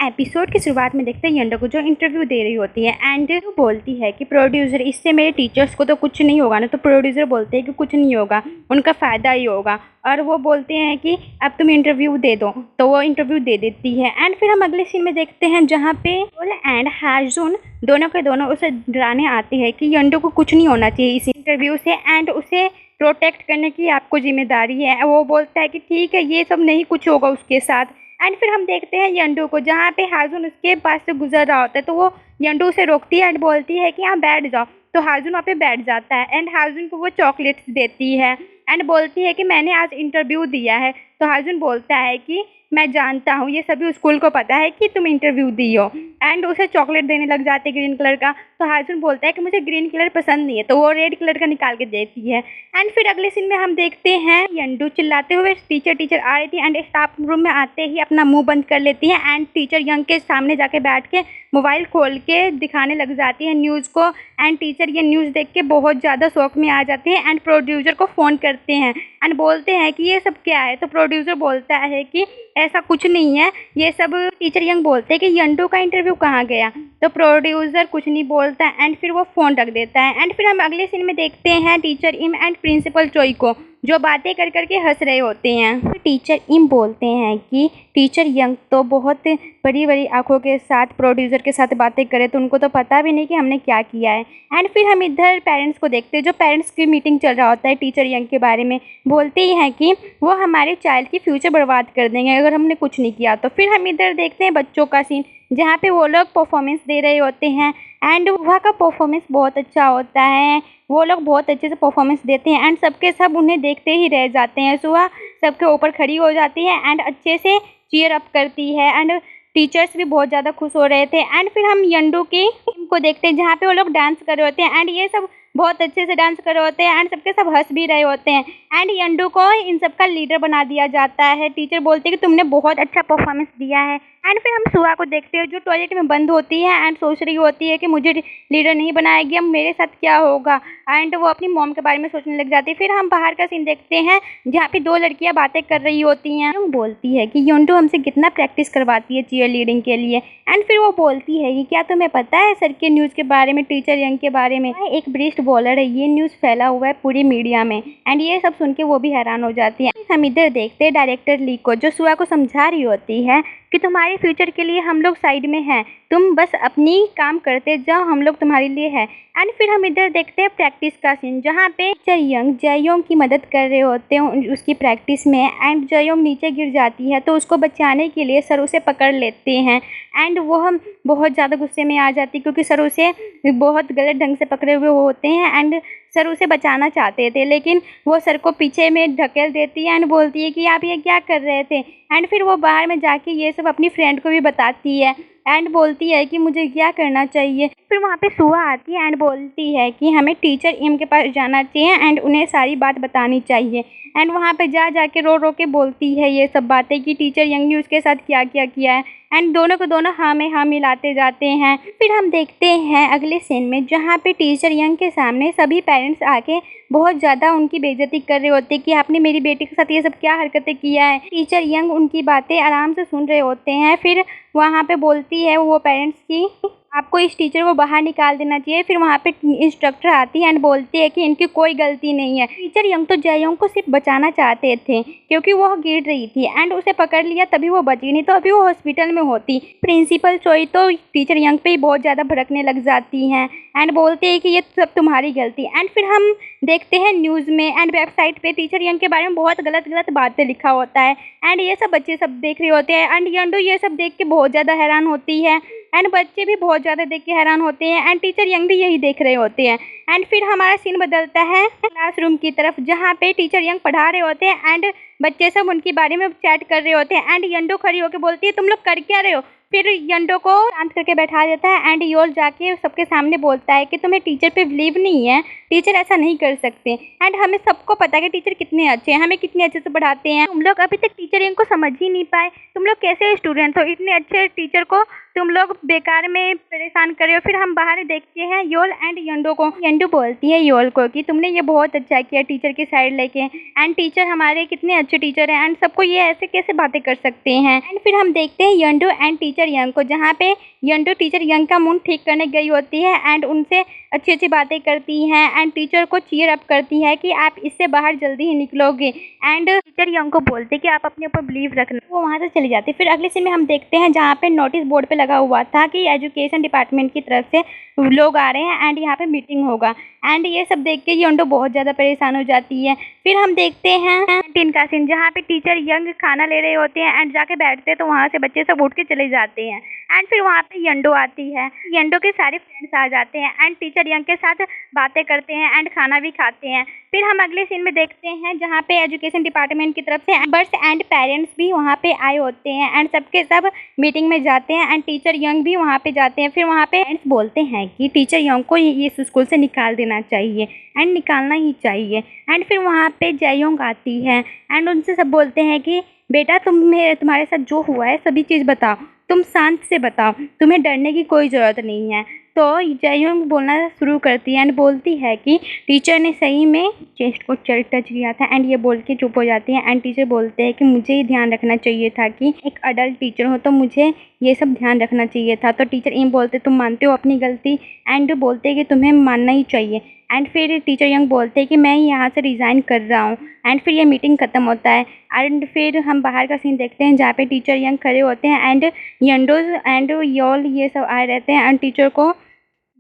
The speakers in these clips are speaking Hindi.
एपिसोड की शुरुआत में देखते हैं यंडो को जो इंटरव्यू दे रही होती है एंड वो बोलती है कि प्रोड्यूसर इससे मेरे टीचर्स को तो कुछ नहीं होगा ना। तो प्रोड्यूसर बोलते हैं कि कुछ नहीं होगा, उनका फ़ायदा ही होगा। और वो बोलते हैं कि अब तुम इंटरव्यू दे दो, तो वो इंटरव्यू दे देती है। एंड फिर हम अगले सीन में देखते हैं जहाँ पे योल एंड हाजुन दोनों के दोनों उसे डराने आते हैं कि यंडो को कुछ नहीं होना चाहिए इस इंटरव्यू से एंड उसे प्रोटेक्ट करने की आपको जिम्मेदारी है। वो बोलता है कि ठीक है, ये सब नहीं कुछ होगा उसके साथ। एंड फिर हम देखते हैं यंडू को जहाँ पे हाजुन उसके पास से गुजर रहा होता है, तो वो यंडू उसे रोकती है एंड बोलती है कि यहाँ बैठ जाओ। तो हाजुन वहाँ पे बैठ जाता है एंड हाजुन को वो चॉकलेट्स देती है एंड बोलती है कि मैंने आज इंटरव्यू दिया है। तो हाजुन बोलता है कि मैं जानता हूँ, ये सभी स्कूल को पता है कि तुम इंटरव्यू दी हो। एंड उसे चॉकलेट देने लग जाते हैं ग्रीन कलर का। तो हाजुन बोलता है कि मुझे ग्रीन कलर पसंद नहीं है, तो वो रेड कलर का निकाल के देती है। एंड फिर अगले सीन में हम देखते हैं यंडू चिल्लाते हुए टीचर आ रही थी एंड स्टाफ रूम में आते ही अपना मुंह बंद कर लेती है एंड टीचर यंग के सामने जाके बैठ के मोबाइल खोल के दिखाने लग जाती है न्यूज़ को। एंड टीचर ये न्यूज़ देख के बहुत ज़्यादा शौक में आ जाते हैं एंड प्रोड्यूसर को फ़ोन करते हैं एंड बोलते हैं कि ये सब क्या है। तो प्रोड्यूसर बोलता है कि ऐसा कुछ नहीं है ये सब। टीचर यंग बोलते हैं कि यंडू का इंटरव्यू कहाँ गया। तो प्रोड्यूसर कुछ नहीं बोलता एंड फिर वो फ़ोन रख देता है। एंड फिर हम अगले सीन में देखते हैं टीचर इम एंड प्रिंसिपल चोई को जो बातें कर करके हंस रहे होते हैं। टीचर इम बोलते हैं कि टीचर यंग तो बहुत बड़ी बड़ी आंखों के साथ प्रोड्यूसर के साथ बातें करे, तो उनको तो पता भी नहीं कि हमने क्या किया है। एंड फिर हम इधर पेरेंट्स को देखते हैं जो पेरेंट्स की मीटिंग चल रहा होता है टीचर यंग के बारे में। बोलते ही हैं कि वो हमारे चाइल्ड की फ्यूचर बर्बाद कर देंगे अगर हमने कुछ नहीं किया। तो फिर हम इधर देखते हैं बच्चों का सीन जहाँ पे वो लोग परफॉर्मेंस दे रहे होते हैं एंड वहाँ का परफॉर्मेंस बहुत अच्छा होता है। वो लोग बहुत अच्छे से परफॉर्मेंस देते हैं एंड सबके सब उन्हें देखते ही रह जाते हैं। सुहा सबके ऊपर खड़ी हो जाती है एंड अच्छे से चीयर अप करती है एंड टीचर्स भी बहुत ज़्यादा खुश हो रहे थे। एंड फिर हम यंडू की टीम को देखते हैं जहाँ पे वो लोग डांस कर रहे होते हैं एंड ये सब बहुत अच्छे से डांस कर रहे होते हैं एंड सबके सब हंस भी रहे होते हैं एंड यंडू को इन सब का लीडर बना दिया जाता है। टीचर बोलते हैं कि तुमने बहुत अच्छा परफॉर्मेंस दिया है। एंड फिर हम सुहा को देखते हैं जो टॉयलेट में बंद होती है एंड सोच रही होती है कि मुझे लीडर नहीं बनाएगी, अब मेरे साथ क्या होगा। एंड वो अपनी मॉम के बारे में सोचने लग जाती है। फिर हम बाहर का सीन देखते हैं जहाँ पे दो लड़कियाँ बातें कर रही होती हैं। वो बोलती है कि यंडू हमसे कितना प्रैक्टिस करवाती है चीयर लीडिंग के लिए। एंड फिर वो बोलती है कि क्या तुम्हें पता है सर के न्यूज़ के बारे में, टीचर यंग के बारे में एक बेस्ट बॉलर है, ये न्यूज़ फैला हुआ है पूरी मीडिया में। एंड ये सब सुन के वो भी हैरान हो जाती है। हम इधर देखते हैं डायरेक्टर ली को जो सुहा को समझा रही होती है कि तुम्हारे फ्यूचर के लिए हम लोग साइड में हैं, तुम बस अपनी काम करते जाओ, हम लोग तुम्हारे लिए हैं। एंड फिर हम इधर देखते हैं प्रैक्टिस का सीन जहाँ पे टीचर यंग जयोंग की मदद कर रहे होते हैं उसकी प्रैक्टिस में एंड जयोंग नीचे गिर जाती है तो उसको बचाने के लिए सर उसे पकड़ लेते हैं एंड वो हम बहुत ज़्यादा गुस्से में आ जाती है क्योंकि सर उसे बहुत गलत ढंग से पकड़े हुए होते हैं एंड सर उसे बचाना चाहते थे लेकिन वो सर को पीछे में ढकेल देती है एंड बोलती है कि आप ये क्या कर रहे थे। एंड फिर वो बाहर में जाके ये सब अपनी फ्रेंड को भी बताती है एंड बोलती है कि मुझे क्या करना चाहिए। फिर वहाँ पे सुहा आती है एंड बोलती है कि हमें टीचर इम के पास जाना चाहिए एंड उन्हें सारी बात बतानी चाहिए। एंड वहाँ पे जाके रो रो के बोलती है ये सब बातें कि टीचर यंग ने उसके साथ क्या क्या किया है एंड दोनों को दोनों हाँ में हाँ मिलाते जाते हैं। फिर हम देखते हैं अगले सीन में जहाँ पे टीचर यंग के सामने सभी पेरेंट्स आके बहुत ज़्यादा उनकी बेइज्जती कर रहे होते हैं कि आपने मेरी बेटी के साथ ये सब क्या हरकतें किया है। टीचर यंग उनकी बातें आराम से सुन रहे होते हैं। फिर वहाँ पे बोलती है वो पेरेंट्स की आपको इस टीचर को बाहर निकाल देना चाहिए। फिर वहाँ पे इंस्ट्रक्टर आती है एंड बोलती है कि इनकी कोई गलती नहीं है। टीचर यंग तो जयोंग को सिर्फ बचाना चाहते थे क्योंकि वो गिर रही थी एंड उसे पकड़ लिया तभी वो बची, नहीं तो अभी वो हॉस्पिटल में होती। प्रिंसिपल चोई तो टीचर यंग पे ही बहुत ज़्यादा भड़कने लग जाती हैं एंड बोलते हैं कि ये सब तुम्हारी गलती। एंड फिर हम देखते हैं न्यूज़ में एंड वेबसाइट पे टीचर यंग के बारे में बहुत गलत बातें लिखा होता है एंड ये सब बच्चे सब देख रहे होते हैं एंड यंडू ये सब देख के बहुत ज़्यादा हैरान होती है एंड बच्चे भी बहुत ज़्यादा देख के हैरान होते हैं एंड टीचर यंग भी यही देख रहे होते हैं। एंड फिर हमारा सीन बदलता है क्लासरूम की तरफ जहाँ पे टीचर यंग पढ़ा रहे होते हैं एंड बच्चे सब उनके बारे में चैट कर रहे होते हैं एंड यंडो खड़ी होकर बोलती है तुम लोग कर क्या रहे हो। फिर यंडो को शांत करके बैठा देता है एंड योल जाके सबके सामने बोलता है कि तुम्हें टीचर पे बिलीव नहीं है, टीचर ऐसा नहीं कर सकते एंड हमें सबको पता है कि टीचर कितने अच्छे हैं, हमें कितने अच्छे से पढ़ाते हैं। तुम लोग अभी तक टीचर इनको समझ ही नहीं पाए, तुम लोग कैसे स्टूडेंट हो, इतने अच्छे टीचर को तुम लोग बेकार में परेशान कर रहे हो। फिर हम बाहर देखते हैं योल एंड यंडो को। यंडो बोलती है योल को कि तुमने ये बहुत अच्छा किया टीचर की साइड लेके एंड टीचर हमारे कितने अच्छे टीचर हैं एंड सबको ये ऐसे कैसे बातें कर सकते हैं। एंड फिर हम देखते हैं यंडू एंड टीचर यंग को, जहाँ पे यंडू टीचर यंग का मूड ठीक करने गई होती है एंड उनसे अच्छी अच्छी बातें करती हैं एंड टीचर को चीयर अप करती है कि आप इससे बाहर जल्दी ही निकलोगे। एंड टीचर यंग को बोलते कि आप अपने ऊपर बिलीव रखना, वो वहाँ से चली जाती। फिर अगले सीन में हम देखते हैं जहाँ पे नोटिस बोर्ड पे लगा हुआ था कि एजुकेशन डिपार्टमेंट की तरफ से लोग आ रहे हैं एंड यहाँ पे मीटिंग होगा। एंड ये सब देख के यंडो बहुत ज़्यादा परेशान हो जाती है। फिर हम देखते हैं कैंटीन का सीन, जहाँ पे टीचर यंग खाना ले रहे होते हैं एंड जाके बैठते हैं तो वहाँ से बच्चे सब उठ के चले जाते हैं। एंड फिर वहाँ पे यंडो आती है, यंडो के सारे फ्रेंड्स आ जाते हैं एंड टीचर यंग के साथ बातें करते हैं एंड खाना भी खाते हैं। फिर हम अगले सीन में देखते हैं जहाँ पे एजुकेशन डिपार्टमेंट की तरफ से मेंबर्स एंड पेरेंट्स भी वहाँ पे आए होते हैं एंड सबके सब मीटिंग में जाते हैं एंड टीचर यंग भी वहाँ पे जाते हैं। फिर वहाँ पे पेरेंट्स बोलते हैं कि टीचर यंग को ये स्कूल से निकाल देना चाहिए एंड निकालना ही चाहिए। एंड फिर वहाँ पे जययोंग आती है एंड उनसे सब बोलते हैं कि बेटा तुम्हारे साथ जो हुआ है सभी चीज़ बताओ, तुम शांत से बताओ, तुम्हें डरने की कोई ज़रूरत नहीं है। तो जययोंग बोलना शुरू करती है एंड बोलती है कि टीचर ने सही में चेस्ट को टच किया था एंड ये बोल के चुप हो जाती है। एंड टीचर बोलते हैं कि मुझे ही ध्यान रखना चाहिए था कि एक अडल्ट टीचर हो तो मुझे ये सब ध्यान रखना चाहिए था। तो टीचर एम बोलते तुम मानते हो अपनी गलती एंड बोलते हैं कि तुम्हें मानना ही चाहिए। एंड फिर टीचर यंग बोलते हैं कि मैं यहाँ से रिज़ाइन कर रहा हूँ। एंड फिर ये मीटिंग ख़त्म होता है एंड फिर हम बाहर का सीन देखते हैं जहाँ पे टीचर यंग खड़े होते हैं एंड यंडोज एंड योल ये सब आए रहते हैं एंड टीचर को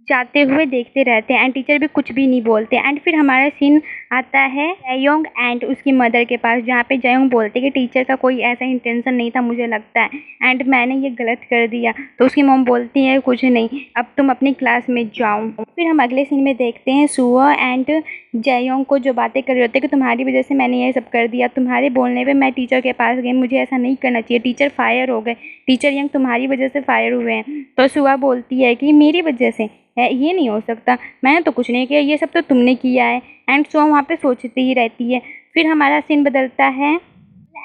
जाते हुए देखते रहते हैं एंड टीचर भी कुछ भी नहीं बोलते। एंड फिर हमारा सीन आता है जययोंग एंड उसकी मदर के पास, जहाँ पे जययोंग बोलते कि टीचर का कोई ऐसा इंटेंशन नहीं था मुझे लगता है एंड मैंने ये गलत कर दिया। तो उसकी मॉम बोलती है कुछ नहीं, अब तुम अपनी क्लास में जाओ। फिर हम अगले सीन में देखते हैं सुआ एंड जययोंग को जो बातें कर रहे होते हैं कि तुम्हारी वजह से मैंने ये सब कर दिया, तुम्हारे बोलने पर मैं टीचर के पास गई, मुझे ऐसा नहीं करना चाहिए, टीचर फायर हो गए, टीचर यंग तुम्हारी वजह से फायर हुए हैं। तो सुआ बोलती है कि मेरी वजह से है, ये नहीं हो सकता, मैंने तो कुछ नहीं किया, ये सब तो तुमने किया है। एंड सो वहाँ पे सोचती ही रहती है। फिर हमारा सीन बदलता है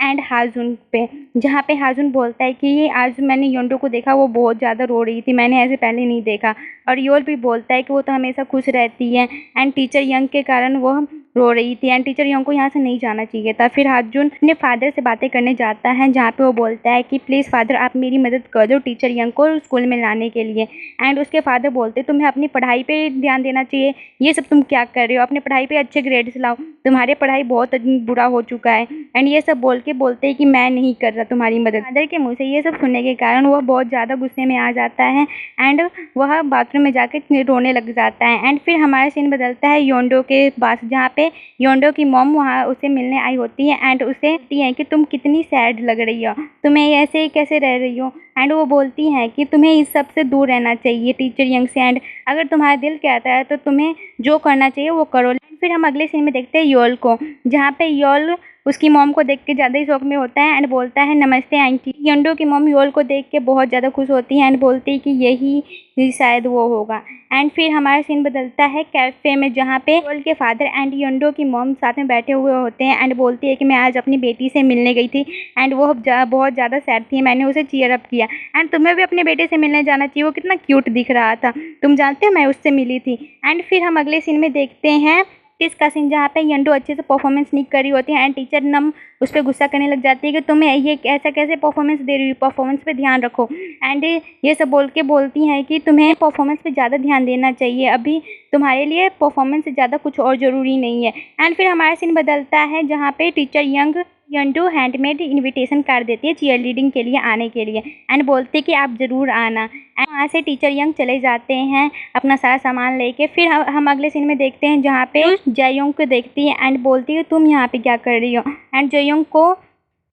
एंड हाजुन पे, जहाँ पे हाजुन बोलता है कि आज मैंने योंडो को देखा, वो बहुत ज़्यादा रो रही थी, मैंने ऐसे पहले नहीं देखा। और योल भी बोलता है कि वो तो हमेशा खुश रहती है एंड टीचर यंग के कारण वो रो रही थी एंड टीचर यंग को यहाँ से नहीं जाना चाहिए था। फिर हाजुन अपने फादर से बातें करने जाता है, जहाँ पे वो बोलता है कि प्लीज़ फादर आप मेरी मदद कर दो टीचर यंग को स्कूल में लाने के लिए। एंड उसके फादर बोलते तुम्हें अपनी पढ़ाई पे ध्यान देना चाहिए, ये सब तुम क्या कर रहे हो, अपनी पढ़ाई पे अच्छे ग्रेड्स लाओ, तुम्हारी पढ़ाई बहुत बुरा हो चुका है। एंड ये सब बोल के बोलते हैं कि मैं नहीं कर रहा तुम्हारी मदद। फादर के मुँह से ये सब सुनने के कारण वह बहुत ज़्यादा गुस्से में आ जाता है एंड वह बाथरूम में जाके रोने लग जाता है। एंड फिर हमारा सीन बदलता है योंडो के पास, जहाँ पे योंडो की मॉम वहाँ उसे मिलने आई होती है एंड उसे कहती है कि तुम कितनी सैड लग रही हो, तुम्हें ऐसे कैसे रह रही हो। एंड वो बोलती हैं कि तुम्हें इस सब से दूर रहना चाहिए टीचर यंग से, एंड अगर तुम्हारा दिल कहता है तो तुम्हें जो करना चाहिए वो करो। फिर हम अगले सीन में देखते हैं योल को, जहाँ पे योल उसकी मॉम को देख के ज़्यादा ही शौक में होता है एंड बोलता है नमस्ते आंटी। योंडो की मॉम योल को देख के बहुत ज़्यादा खुश होती है एंड बोलती है कि यही शायद वो होगा। एंड फिर हमारा सीन बदलता है कैफ़े में, जहाँ पे योल के फादर एंड योंडो की मॉम साथ में बैठे हुए होते हैं एंड बोलती है कि मैं आज अपनी बेटी से मिलने गई थी एंड वो बहुत ज़्यादा सैड थी, मैंने उसे चीयर अप किया एंड तुम्हें भी अपने बेटे से मिलने जाना चाहिए, वो कितना क्यूट दिख रहा था, तुम जानते हो मैं उससे मिली थी। एंड फिर हम अगले सीन में देखते हैं इसका सीन, जहाँ पे यंडो अच्छे से परफॉर्मेंस नहीं कर रही होती है एंड टीचर नम उस पर गुस्सा करने लग जाती है कि तुम्हें ये ऐसा कैसे परफॉर्मेंस दे रही हो, परफॉर्मेंस पे ध्यान रखो। एंड ये सब बोल के बोलती हैं कि तुम्हें परफॉर्मेंस पे ज़्यादा ध्यान देना चाहिए, अभी तुम्हारे लिए परफॉर्मेंस से ज़्यादा कुछ और ज़रूरी नहीं है। एंड फिर हमारा सीन बदलता है जहाँ पे टीचर यंडो हैंडमेड इनविटेशन कार्ड देती है चीयर लीडिंग के लिए आने के लिए एंड बोलते कि आप ज़रूर आना। एंड वहाँ से टीचर यंग चले जाते हैं अपना सारा सामान लेके। फिर हम अगले सीन में देखते हैं जहाँ पे जययोंग को देखती है एंड बोलती है तुम यहाँ पे क्या कर रही हो। एंड जययोंग को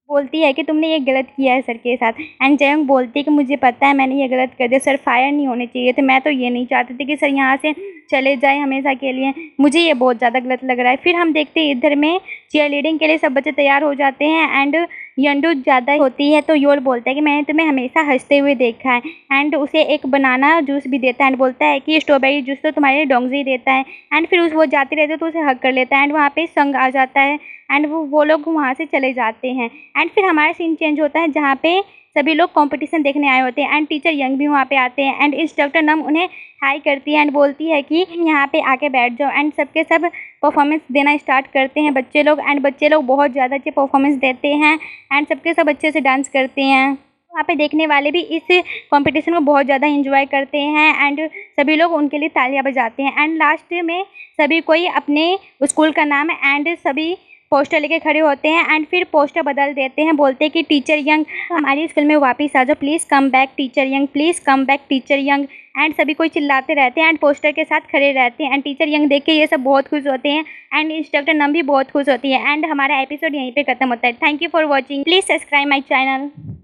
बोलती है कि तुमने ये गलत किया है सर के साथ। एंड जययोंग बोलती है कि मुझे पता है मैंने ये गलत कर दिया, सर फायर नहीं होने चाहिए थे, मैं तो ये नहीं चाहती थी कि सर यहाँ से चले जाए हमेशा के लिए, मुझे ये बहुत ज़्यादा गलत लग रहा है। फिर हम देखते हैं इधर में चीयर लीडिंग के लिए सब बच्चे तैयार हो जाते हैं एंड यंडो ज़्यादा होती है तो योल बोलता है कि मैंने तुम्हें हमेशा हंसते हुए देखा है एंड उसे एक बनाना जूस भी देता है एंड बोलता है कि स्ट्रॉबेरी जूस तो तुम्हारे लिए डोंगजी देता है। एंड फिर वो जाते रहते तो उसे हक कर लेता है एंड वहाँ पे संग आ जाता है एंड वो लोग वहाँ से चले जाते हैं। एंड फिर हमारा सीन चेंज होता है जहाँ पे सभी लोग कंपटीशन देखने आए होते हैं एंड टीचर यंग भी वहाँ पे आते हैं एंड इंस्ट्रक्टर नम उन्हें हाई करती है एंड बोलती है कि यहाँ पे आके बैठ जाओ एंड सबके सब परफॉर्मेंस देना स्टार्ट करते हैं बच्चे लोग एंड बच्चे लोग बहुत ज़्यादा अच्छे परफॉर्मेंस देते हैं एंड सबके सब अच्छे से डांस करते हैं। वहाँ पे देखने वाले भी इस कंपटीशन को बहुत ज़्यादा एंजॉय करते हैं एंड सभी लोग उनके लिए तालियां बजाते हैं एंड लास्ट में सभी कोई अपने स्कूल का नाम एंड सभी पोस्टर लेके खड़े होते हैं एंड फिर पोस्टर बदल देते हैं, बोलते हैं कि टीचर यंग हमारी स्कूल में वापस आ जाओ, please come back teacher young, please come back teacher young and सभी कोई चिल्लाते रहते हैं एंड पोस्टर के साथ खड़े रहते हैं एंड टीचर यंग देख के ये सब बहुत खुश होते हैं एंड इंस्ट्रक्टर नम भी बहुत खुश होती है एंड हमारा एपिसोड यहीं पे खत्म होता है। Thank you for watching, please subscribe my channel.